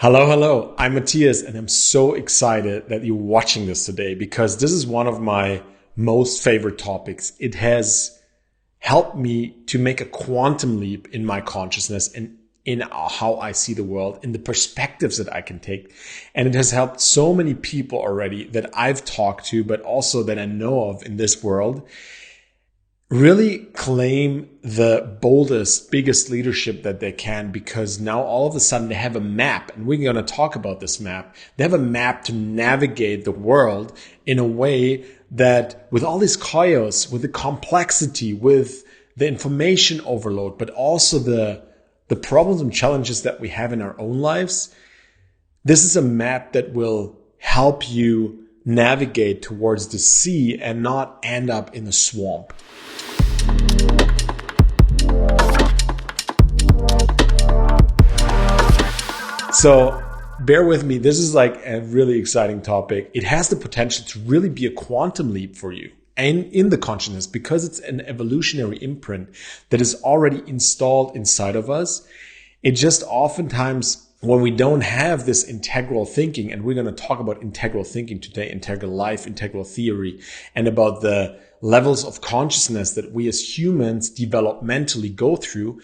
Hello, hello. I'm Matthias, and I'm so excited that you're watching this today because this is one of my most favorite topics. It has helped me to make a quantum leap in my consciousness and in how I see the world, in the perspectives that I can take. And it has helped so many people already that I've talked to, but also that I know of in this world, really claim the boldest, biggest leadership that they can, because now all of a sudden they have a map, and we're going to talk about this map. They have a map to navigate the world in a way that with all this chaos, with the complexity, with the information overload, but also the problems and challenges that we have in our own lives, this is a map that will help you navigate towards the sea and not end up in a swamp. So bear with me. This is like a really exciting topic. It has the potential to really be a quantum leap for you and in the consciousness, because it's an evolutionary imprint that is already installed inside of us. It just oftentimes, when we don't have this integral thinking, and we're going to talk about integral thinking today, integral life, integral theory, and about the levels of consciousness that we as humans developmentally go through.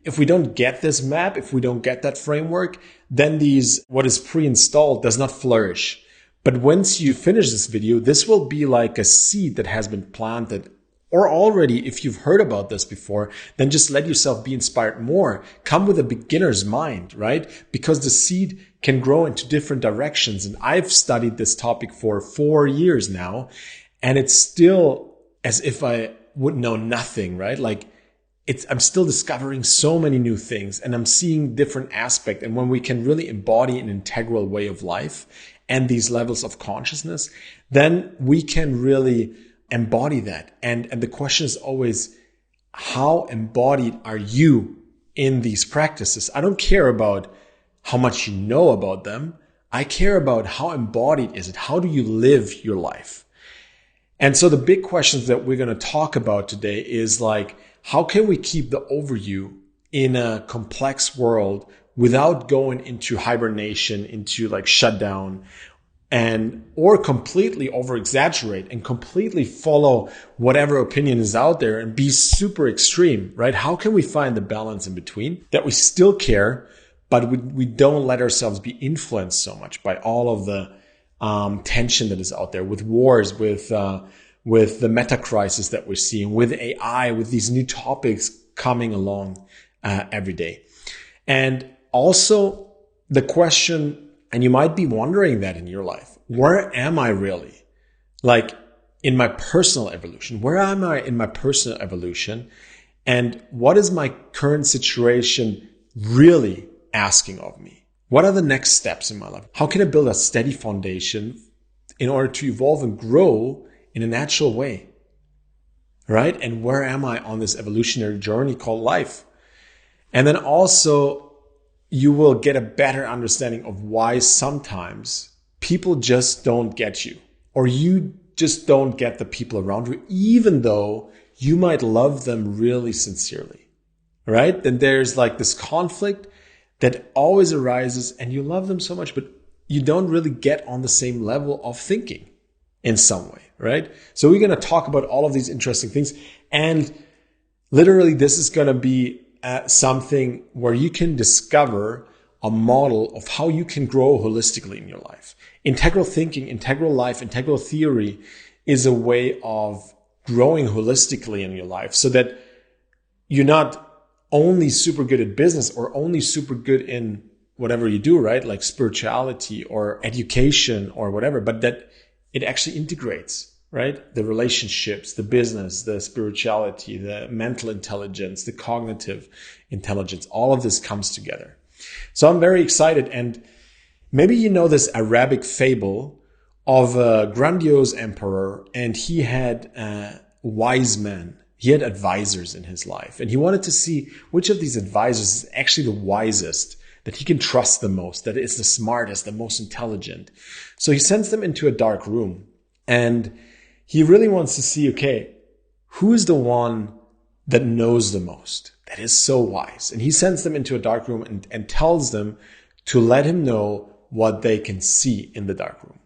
If we don't get this map, if we don't get that framework, then what is pre-installed does not flourish. But once you finish this video, this will be like a seed that has been planted. Or already, if you've heard about this before, then just let yourself be inspired more. Come with a beginner's mind, right? Because the seed can grow into different directions. And I've studied this topic for 4 years now, and it's still as if I would know nothing, right? I'm still discovering so many new things, and I'm seeing different aspects. And when we can really embody an integral way of life and these levels of consciousness, then we can really embody that. And the question is always, how embodied are you in these practices? I don't care about how much you know about them. I care about how embodied is it? How do you live your life? And so the big questions that we're going to talk about today is like, how can we keep the overview in a complex world without going into hibernation, into like shutdown, or completely over exaggerate and completely follow whatever opinion is out there and be super extreme, right? How can we find the balance in between that we still care, but we don't let ourselves be influenced so much by all of the tension that is out there, with wars, with the meta crisis that we're seeing, with AI, with these new topics coming along every day. And also the question, and you might be wondering that in your life, where am I really? Like in my personal evolution, where am I in my personal evolution? And what is my current situation really asking of me? What are the next steps in my life? How can I build a steady foundation in order to evolve and grow in a natural way, right? And where am I on this evolutionary journey called life? And then also, you will get a better understanding of why sometimes people just don't get you, or you just don't get the people around you, even though you might love them really sincerely, right? Then there's like this conflict that always arises, and you love them so much, but you don't really get on the same level of thinking in some way, right? So we're going to talk about all of these interesting things. And literally, this is going to be something where you can discover a model of how you can grow holistically in your life. Integral thinking, integral life, integral theory is a way of growing holistically in your life, so that you're not only super good at business or only super good in whatever you do, right? Like spirituality or education or whatever, but that it actually integrates, right? The relationships, the business, the spirituality, the mental intelligence, the cognitive intelligence, all of this comes together. So I'm very excited. And maybe you know this Arabic fable of a grandiose emperor, and he had wise men. He had advisors in his life, and he wanted to see which of these advisors is actually the wisest, that he can trust the most, that is the smartest, the most intelligent. So he sends them into a dark room, and he really wants to see, okay, who is the one that knows the most, that is so wise? And he sends them into a dark room and tells them to let him know what they can see in the dark room.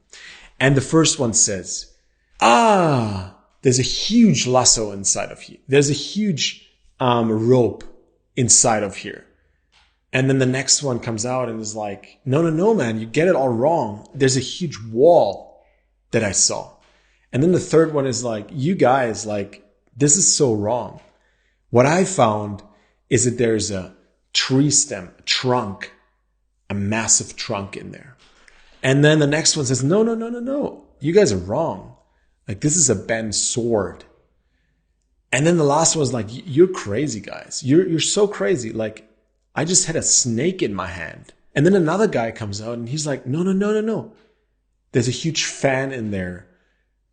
And the first one says, there's a huge lasso inside of here. There's a huge rope inside of here. And then the next one comes out and is like, no, man, you get it all wrong. There's a huge wall that I saw. And then the third one is like, you guys, like, this is so wrong. What I found is that there's a tree stem, a trunk, a massive trunk in there. And then the next one says, no. You guys are wrong. Like, this is a bent sword. And then the last one was like, you're crazy, guys. You're so crazy. Like, I just had a snake in my hand. And then another guy comes out and he's like, no. There's a huge fan in there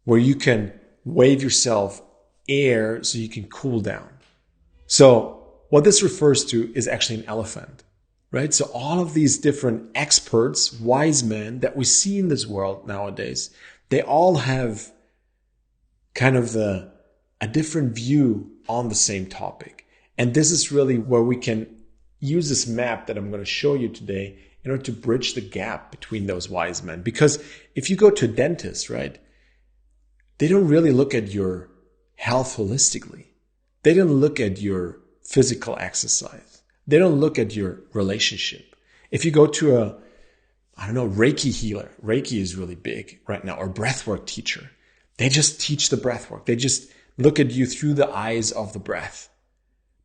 where you can wave yourself air so you can cool down. So what this refers to is actually an elephant, right? So all of these different experts, wise men that we see in this world nowadays, they all have kind of a different view on the same topic. And this is really where we can use this map that I'm going to show you today in order to bridge the gap between those wise men. Because if you go to a dentist, right, they don't really look at your health holistically. They don't look at your physical exercise. They don't look at your relationship. If you go to a, Reiki healer, Reiki is really big right now, or breathwork teacher, they just teach the breathwork. They just look at you through the eyes of the breath.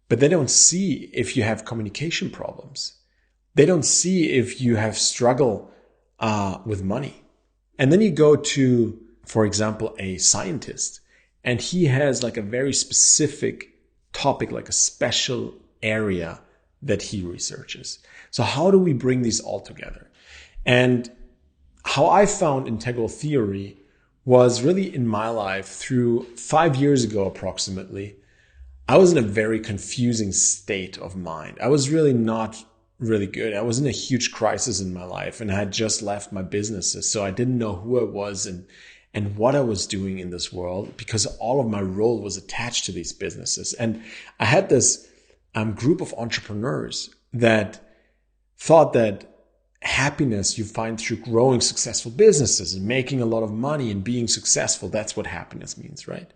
But they don't see if you have communication problems. They don't see if you have struggle with money. And then you go to, for example, a scientist, and he has like a very specific topic, like a special area that he researches. So how do we bring these all together? And how I found integral theory was really in my life through 5 years ago, approximately. I was in a very confusing state of mind. I was really not really good. I was in a huge crisis in my life, and I had just left my businesses. So I didn't know who I was and what I was doing in this world, because all of my role was attached to these businesses. And I had this group of entrepreneurs that thought that happiness you find through growing successful businesses and making a lot of money and being successful. That's what happiness means, right?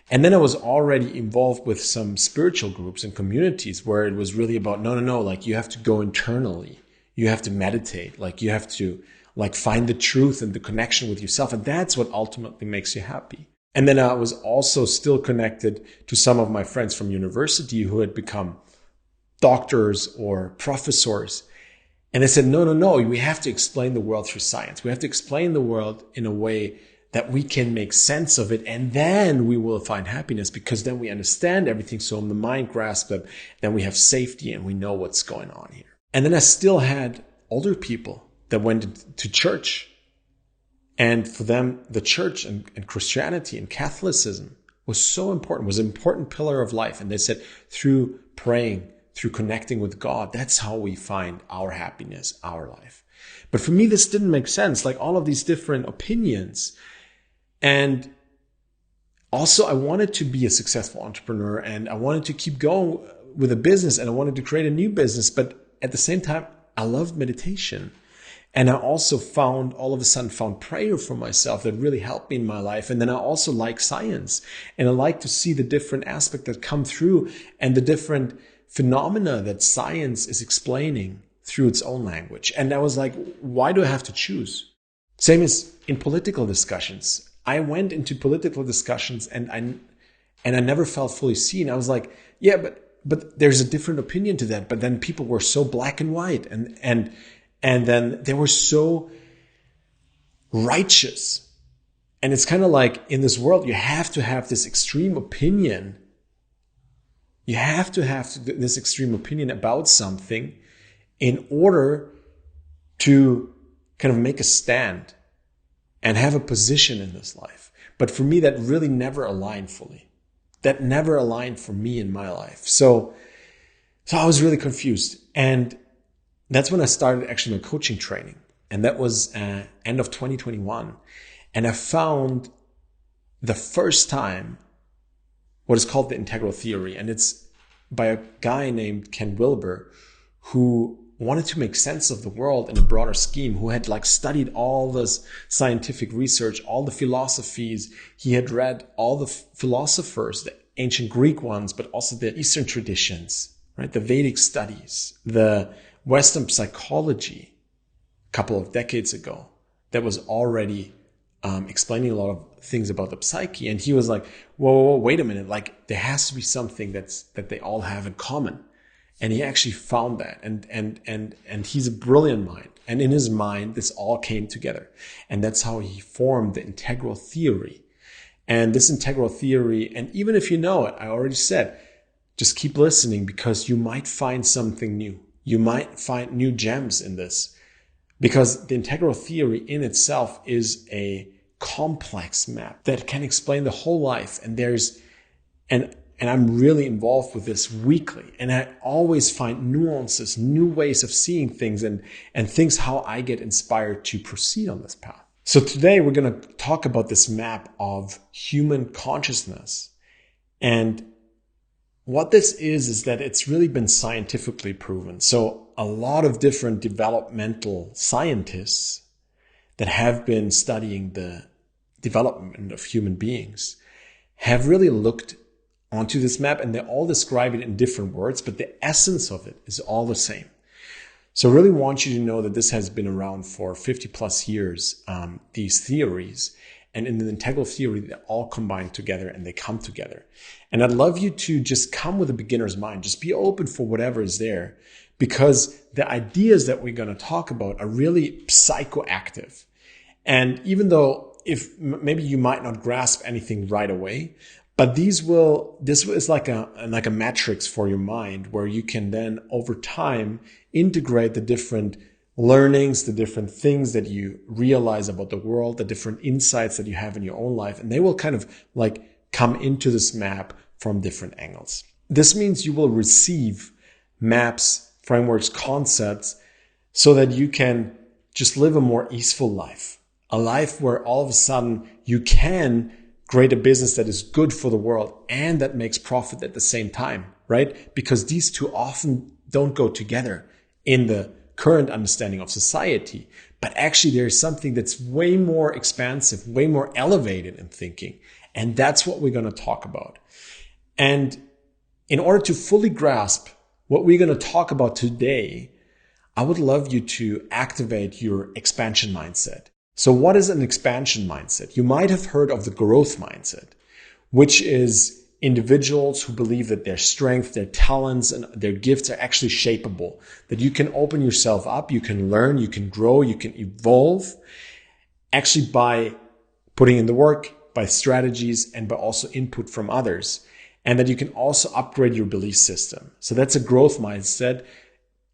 And then I was already involved with some spiritual groups and communities where it was really about, no, like you have to go internally. You have to meditate. Like you have to like find the truth and the connection with yourself. And that's what ultimately makes you happy. And then I was also still connected to some of my friends from university who had become doctors or professors. And they said, no, we have to explain the world through science. We have to explain the world in a way that we can make sense of it. And then we will find happiness, because then we understand everything. So the mind grasps it. Then we have safety and we know what's going on here. And then I still had older people that went to church. And for them, the church and Christianity and Catholicism was so important, was an important pillar of life. And they said, through praying, through connecting with God, that's how we find our happiness, our life. But for me, this didn't make sense, like all of these different opinions. And also, I wanted to be a successful entrepreneur, and I wanted to keep going with a business, and I wanted to create a new business. But at the same time, I loved meditation. And I also all of a sudden found prayer for myself that really helped me in my life. And then I also like science, and I like to see the different aspects that come through and the different phenomena that science is explaining through its own language. And I was like, why do I have to choose? Same as in political discussions. I went into political discussions and I never felt fully seen. I was like, yeah, but there's a different opinion to that. But then people were so black and white, and then they were so righteous. And it's kind of like in this world, you have to have this extreme opinion. You have to have this extreme opinion about something in order to kind of make a stand and have a position in this life. But for me, that really never aligned fully. That never aligned for me in my life. So I was really confused. And that's when I started actually my coaching training. And that was end of 2021. And I found the first time what is called the integral theory. And it's by a guy named Ken Wilber, who wanted to make sense of the world in a broader scheme, who had like studied all this scientific research, all the philosophies. He had read all the philosophers, the ancient Greek ones, but also the Eastern traditions, right? The Vedic studies, the Western psychology a couple of decades ago that was already explaining a lot of things about the psyche. And he was like, whoa, wait a minute. Like there has to be something that they all have in common. And he actually found that. And he's a brilliant mind. And in his mind, this all came together. And that's how he formed the integral theory. And this integral theory, and even if you know it, I already said, just keep listening, because you might find something new. You might find new gems in this, because the integral theory in itself is a complex map that can explain the whole life. And and I'm really involved with this weekly. And I always find nuances, new ways of seeing things, and things how I get inspired to proceed on this path. So today we're going to talk about this map of human consciousness. And what this is that it's really been scientifically proven. So a lot of different developmental scientists that have been studying the development of human beings have really looked onto this map, and they all describe it in different words, but the essence of it is all the same. So I really want you to know that this has been around for 50 plus years, these theories. And in the integral theory, they all combine together and they come together. And I'd love you to just come with a beginner's mind. Just be open for whatever is there, because the ideas that we're going to talk about are really psychoactive. And even though if maybe you might not grasp anything right away, but this is like a matrix for your mind, where you can then over time integrate the different learnings, the different things that you realize about the world, the different insights that you have in your own life, and they will kind of like come into this map from different angles. This means you will receive maps, frameworks, concepts, so that you can just live a more easeful life, a life where all of a sudden you can create a business that is good for the world and that makes profit at the same time, right? Because these two often don't go together in the current understanding of society. But actually there is something that's way more expansive, way more elevated in thinking. And that's what we're going to talk about. And in order to fully grasp what we're going to talk about today, I would love you to activate your expansion mindset. So what is an expansion mindset? You might have heard of the growth mindset, which is individuals who believe that their strength, their talents, and their gifts are actually shapeable, that you can open yourself up, you can learn, you can grow, you can evolve, actually by putting in the work, by strategies, and by also input from others. And that you can also upgrade your belief system. So that's a growth mindset,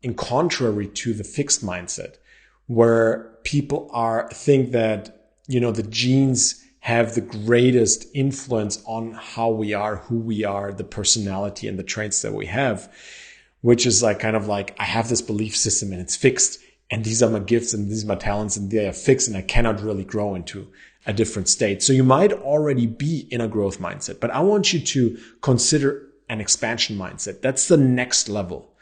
in contrary to the fixed mindset, where people think that, the genes have the greatest influence on how we are, who we are, the personality and the traits that we have, which is like kind of like, I have this belief system and it's fixed, and these are my gifts and these are my talents and they are fixed, and I cannot really grow into a different state. So you might already be in a growth mindset, but I want you to consider an expansion mindset. That's the next level.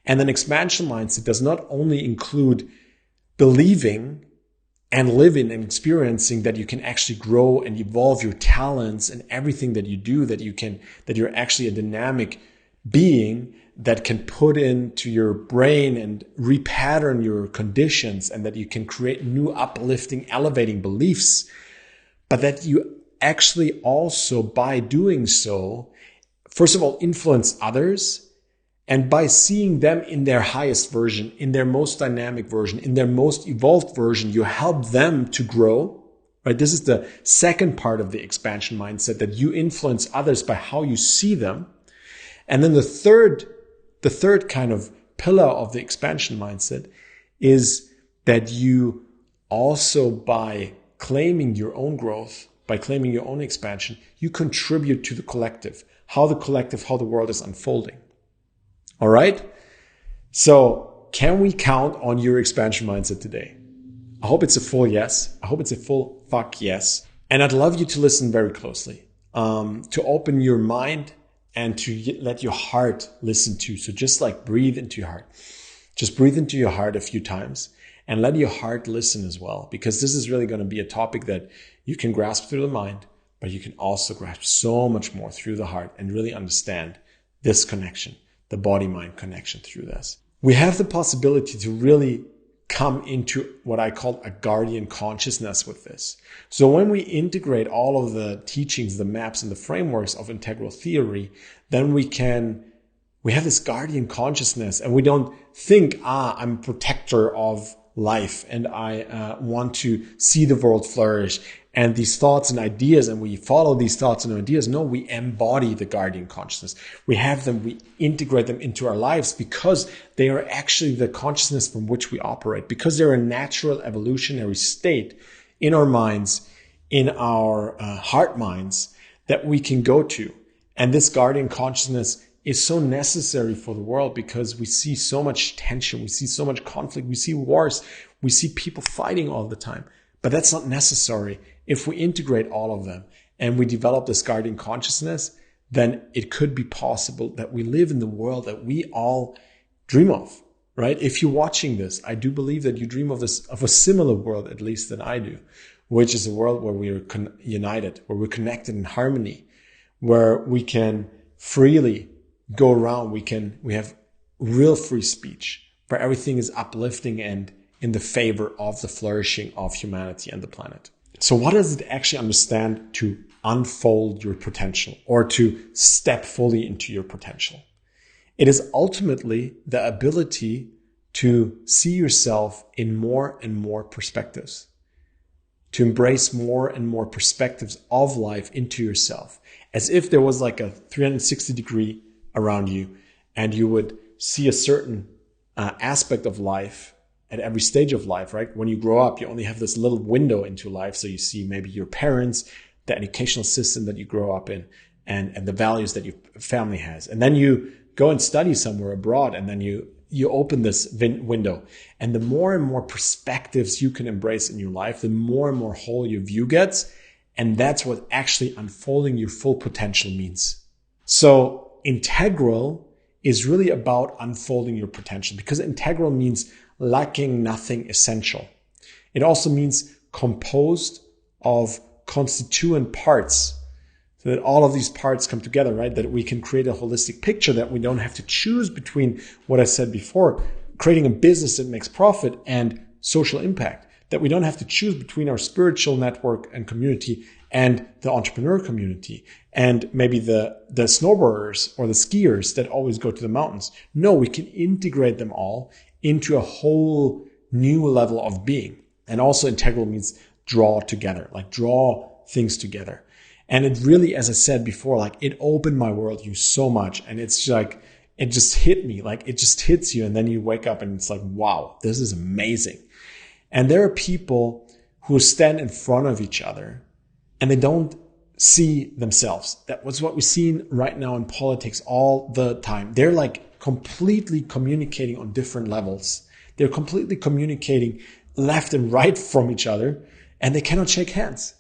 And an expansion mindset does not only include believing and living and experiencing that you can actually grow and evolve your talents and everything that you do, that you're actually a dynamic being that can put into your brain and repattern your conditions, and that you can create new uplifting, elevating beliefs, but that you actually also, by doing so, first of all, influence others. And by seeing them in their highest version, in their most dynamic version, in their most evolved version, you help them to grow, right? This is the second part of the expansion mindset, that you influence others by how you see them. And then the third kind of pillar of the expansion mindset is that you also, by claiming your own growth, by claiming your own expansion, you contribute to the collective, how the world is unfolding. All right. So can we count on your expansion mindset today? I hope it's a full yes. I hope it's a full fuck yes. And I'd love you to listen very closely, to open your mind and to let your heart listen too. So just like breathe into your heart. Just breathe into your heart a few times and let your heart listen as well, because this is really going to be a topic that you can grasp through the mind, but you can also grasp so much more through the heart and really understand this connection, the body-mind connection through this. We have the possibility to really come into what I call a guardian consciousness with this. So when we integrate all of the teachings, the maps, and the frameworks of integral theory, then we have this guardian consciousness, and we don't think, I'm a protector of life and I want to see the world flourish and these thoughts and ideas, and we follow these thoughts and ideas. No, we embody the guardian consciousness. We have them, we integrate them into our lives because they are actually the consciousness from which we operate, because they're a natural evolutionary state in our minds, in our heart minds that we can go to. And this guardian consciousness is so necessary for the world because we see so much tension, we see so much conflict, we see wars, we see people fighting all the time. But that's not necessary. If we integrate all of them and we develop this guardian consciousness, then it could be possible that we live in the world that we all dream of, right? If you're watching this, I do believe that you dream of a similar world, at least than I do, which is a world where we are united, where we're connected in harmony, where we can freely go around. We have real free speech, where everything is uplifting and in the favor of the flourishing of humanity and the planet. So what does it actually understand to unfold your potential or to step fully into your potential? It is ultimately the ability to see yourself in more and more perspectives, to embrace more and more perspectives of life into yourself, as if there was like a 360 degree around you and you would see a certain aspect of life at every stage of life, right? When you grow up, you only have this little window into life. So you see maybe your parents, the educational system that you grow up in, and the values that your family has. And then you go and study somewhere abroad, and then you open this window. And the more and more perspectives you can embrace in your life, the more and more whole your view gets. And that's what actually unfolding your full potential means. So integral is really about unfolding your potential, because integral means lacking nothing essential. It also means composed of constituent parts, so that all of these parts come together, right? That we can create a holistic picture, that we don't have to choose between what I said before, creating a business that makes profit and social impact, that we don't have to choose between our spiritual network and community and the entrepreneur community and maybe the snowboarders or the skiers that always go to the mountains. No, we can integrate them all into a whole new level of being. And also integral means draw together, like draw things together. And it really, as I said before, like it opened my worldview so much. And it's like, it just hit me, like it just hits you. And then you wake up and it's like, wow, this is amazing. And there are people who stand in front of each other and they don't see themselves. That was what we're seeing right now in politics all the time. They're like completely communicating on different levels. They're completely communicating left and right from each other, and they cannot shake hands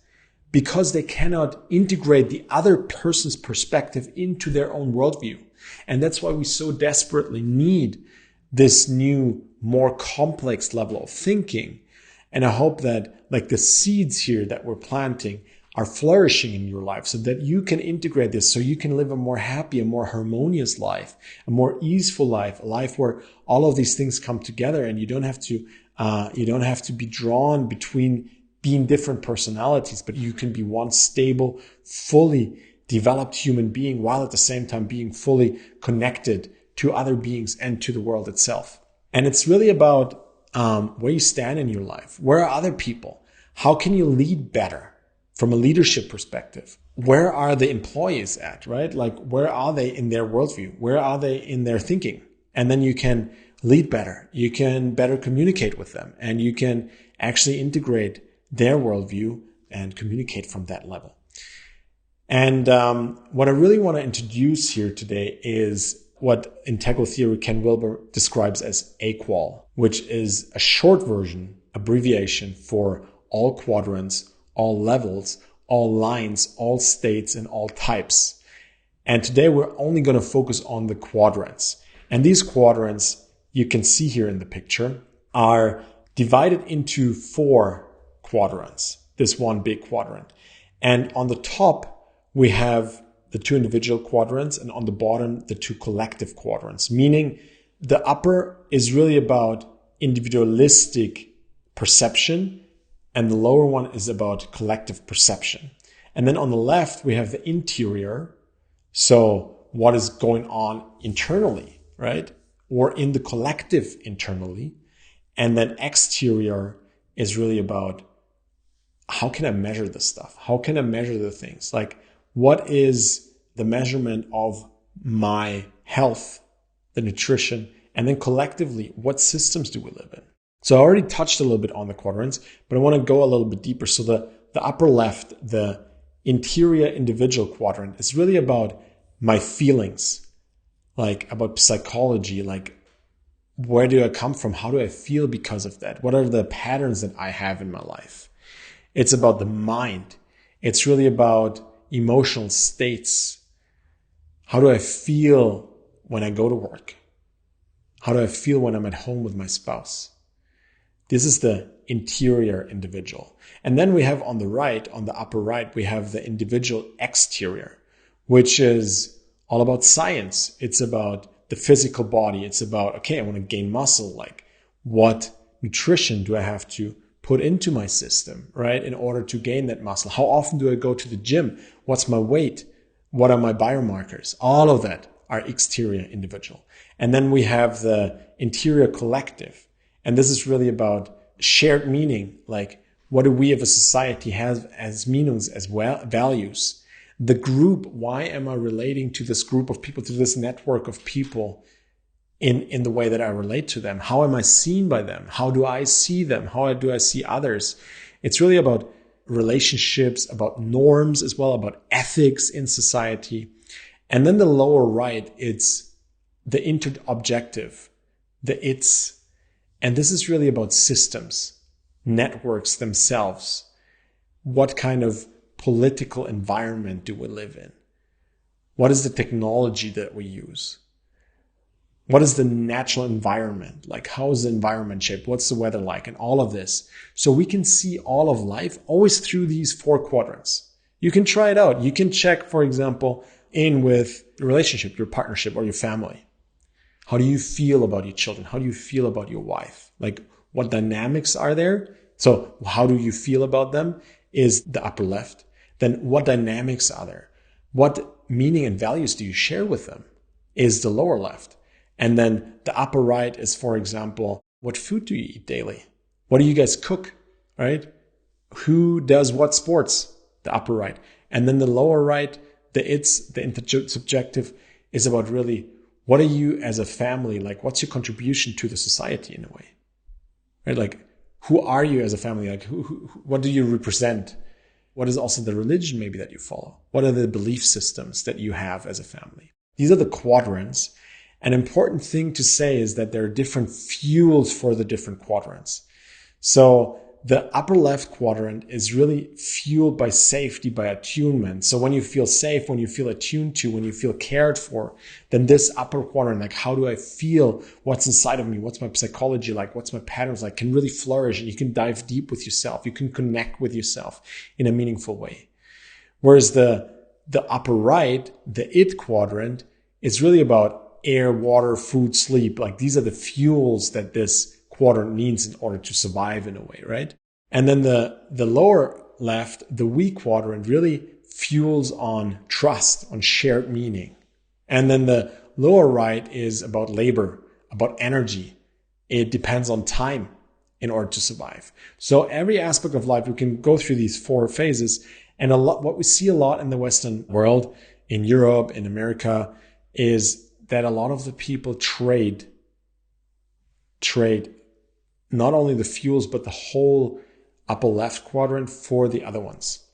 because they cannot integrate the other person's perspective into their own worldview. And that's why we so desperately need this new, more complex level of thinking. And I hope that like the seeds here that we're planting are flourishing in your life so that you can integrate this, so you can live a more happy, a more harmonious life, a more easeful life, a life where all of these things come together and you don't have to be drawn between being different personalities, but you can be one stable, fully developed human being while at the same time being fully connected to other beings and to the world itself. And it's really about where you stand in your life. Where are other people? How can you lead better? From a leadership perspective, where are the employees at, right? Like, where are they in their worldview? Where are they in their thinking? And then you can lead better. You can better communicate with them, and you can actually integrate their worldview and communicate from that level. And what I really want to introduce here today is what integral theory Ken Wilber describes as AQUAL, which is a short version, abbreviation for all quadrants, all levels, all lines, all states, and all types. And today we're only going to focus on the quadrants. And these quadrants you can see here in the picture, are divided into 4 quadrants, this one big quadrant. And on the top, we have the 2 individual quadrants, and on the bottom, the 2 collective quadrants, meaning the upper is really about individualistic perception, and the lower one is about collective perception. And then on the left, we have the interior. So what is going on internally, right? Or in the collective internally. And then exterior is really about how can I measure this stuff? How can I measure the things? Like, what is the measurement of my health, the nutrition, and then collectively, what systems do we live in? So I already touched a little bit on the quadrants, but I want to go a little bit deeper. So the upper left, the interior individual quadrant, is really about my feelings, like about psychology, like where do I come from? How do I feel because of that? What are the patterns that I have in my life? It's about the mind. It's really about emotional states. How do I feel when I go to work? How do I feel when I'm at home with my spouse? This is the interior individual. And then we have on the right, on the upper right, we have the individual exterior, which is all about science. It's about the physical body. It's about, okay, I want to gain muscle. Like, what nutrition do I have to put into my system, right, in order to gain that muscle? How often do I go to the gym? What's my weight? What are my biomarkers? All of that are exterior individual. And then we have the interior collective. And this is really about shared meaning. Like, what do we as a society have as meanings, as well, values? The group, why am I relating to this group of people, to this network of people in the way that I relate to them? How am I seen by them? How do I see them? How do I see others? It's really about relationships, about norms as well, about ethics in society. And then the lower right, it's the interobjective, the it's. And this is really about systems, networks themselves. What kind of political environment do we live in? What is the technology that we use? What is the natural environment? Like, how is the environment shaped? What's the weather like? And all of this. So we can see all of life always through these 4 quadrants. You can try it out. You can check, for example, in with your relationship, your partnership, or your family. How do you feel about your children? How do you feel about your wife? Like, what dynamics are there? So how do you feel about them is the upper left. Then what dynamics are there? What meaning and values do you share with them is the lower left. And then the upper right is, for example, what food do you eat daily? What do you guys cook, right? Who does what sports? The upper right. And then the lower right, the intersubjective, is about really, what are you as a family? Like, what's your contribution to the society in a way, right? Like, who are you as a family? Like, what do you represent? What is also the religion maybe that you follow? What are the belief systems that you have as a family? These are the quadrants. An important thing to say is that there are different fuels for the different quadrants. So the upper left quadrant is really fueled by safety, by attunement. So when you feel safe, when you feel attuned to, when you feel cared for, then this upper quadrant, like, how do I feel? What's inside of me? What's my psychology like? What's my patterns like? Can really flourish, and you can dive deep with yourself. You can connect with yourself in a meaningful way. Whereas the upper right, the it quadrant, is really about air, water, food, sleep. Like, these are the fuels that this quadrant needs in order to survive in a way, right? And then the lower left, the we quadrant, really fuels on trust, on shared meaning. And then the lower right is about labor, about energy. It depends on time in order to survive. So every aspect of life, we can go through these 4 phases. And what we see a lot in the Western world, in Europe, in America, is that a lot of the people trade not only the fuels, but the whole upper left quadrant for the other ones.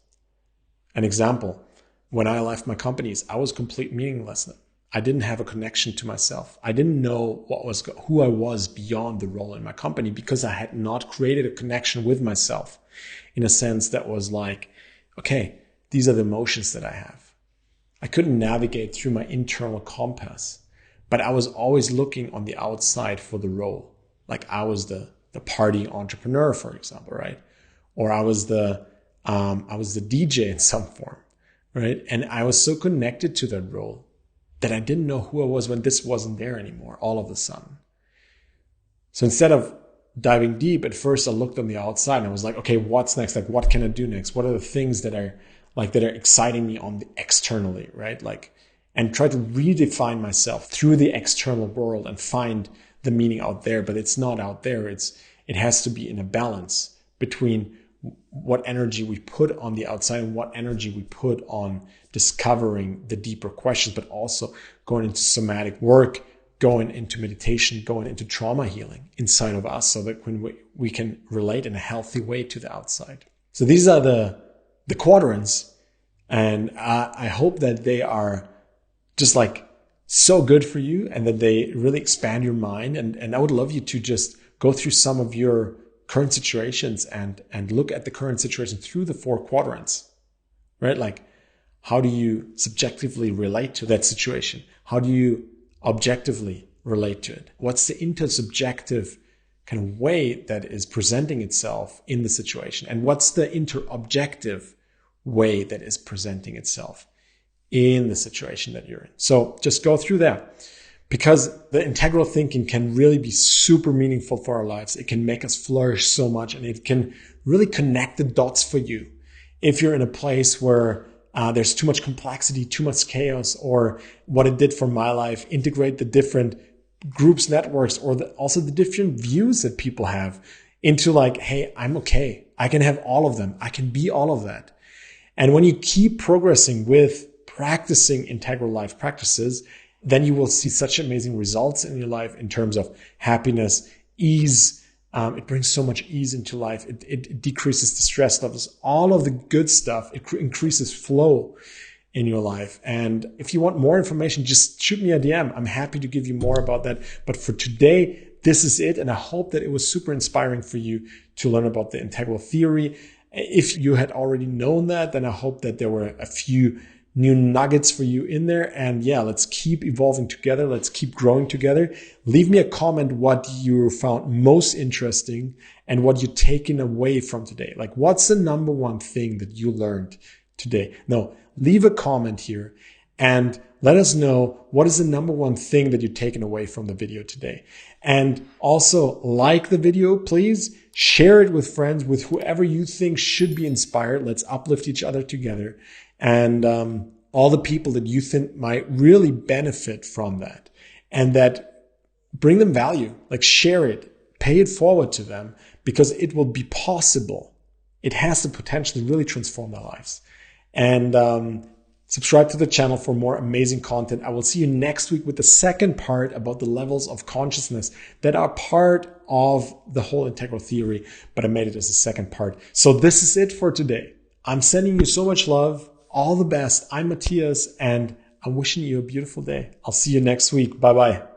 An example, when I left my companies, I was complete meaningless. I didn't have a connection to myself. I didn't know who I was beyond the role in my company, because I had not created a connection with myself in a sense that was like, okay, these are the emotions that I have. I couldn't navigate through my internal compass. but I was always looking on the outside for the role. Like I was the party entrepreneur, for example, right? Or I was the DJ in some form, right? And I was so connected to that role that I didn't know who I was when this wasn't there anymore, all of a sudden. So instead of diving deep, at first I looked on the outside and I was like, okay, what's next? Like, what can I do next? What are the things that are exciting me on the externally, right? Like, and try to redefine myself through the external world and find the meaning out there. But it's not out there. It has to be in a balance between what energy we put on the outside and what energy we put on discovering the deeper questions, but also going into somatic work, going into meditation, going into trauma healing inside of us so that when we can relate in a healthy way to the outside. So these are the quadrants, and I hope that they are just like so good for you and that they really expand your mind. And I would love you to just go through some of your current situations and look at the current situation through the 4 quadrants, right? Like, how do you subjectively relate to that situation? How do you objectively relate to it? What's the intersubjective kind of way that is presenting itself in the situation? And what's the interobjective way that is presenting itself in the situation that you're in? So just go through that, because the integral thinking can really be super meaningful for our lives. It can make us flourish so much, and it can really connect the dots for you. If you're in a place where there's too much complexity, too much chaos, or what it did for my life, integrate the different groups, networks, or also the different views that people have into like, hey, I'm okay. I can have all of them. I can be all of that. And when you keep progressing with practicing integral life practices, then you will see such amazing results in your life in terms of happiness, ease. It brings so much ease into life. It decreases the stress levels, all of the good stuff. It increases flow in your life. And if you want more information, just shoot me a DM. I'm happy to give you more about that. But for today, this is it. And I hope that it was super inspiring for you to learn about the integral theory. If you had already known that, then I hope that there were a few new nuggets for you in there. And yeah, let's keep evolving together. Let's keep growing together. Leave me a comment what you found most interesting and what you're taking away from today. Like, what's the number one thing that you learned today? No, leave a comment here and let us know what is the number one thing that you're taking away from the video today. And also like the video, please. Share it with friends, with whoever you think should be inspired. Let's uplift each other together. And all the people that you think might really benefit from that and that bring them value, like share it, pay it forward to them, because it will be possible. It has the potential to really transform their lives. And subscribe to the channel for more amazing content. I will see you next week with the second part about the levels of consciousness that are part of the whole integral theory, but I made it as a second part. So this is it for today. I'm sending you so much love. All the best. I'm Matthias, and I'm wishing you a beautiful day. I'll see you next week. Bye-bye.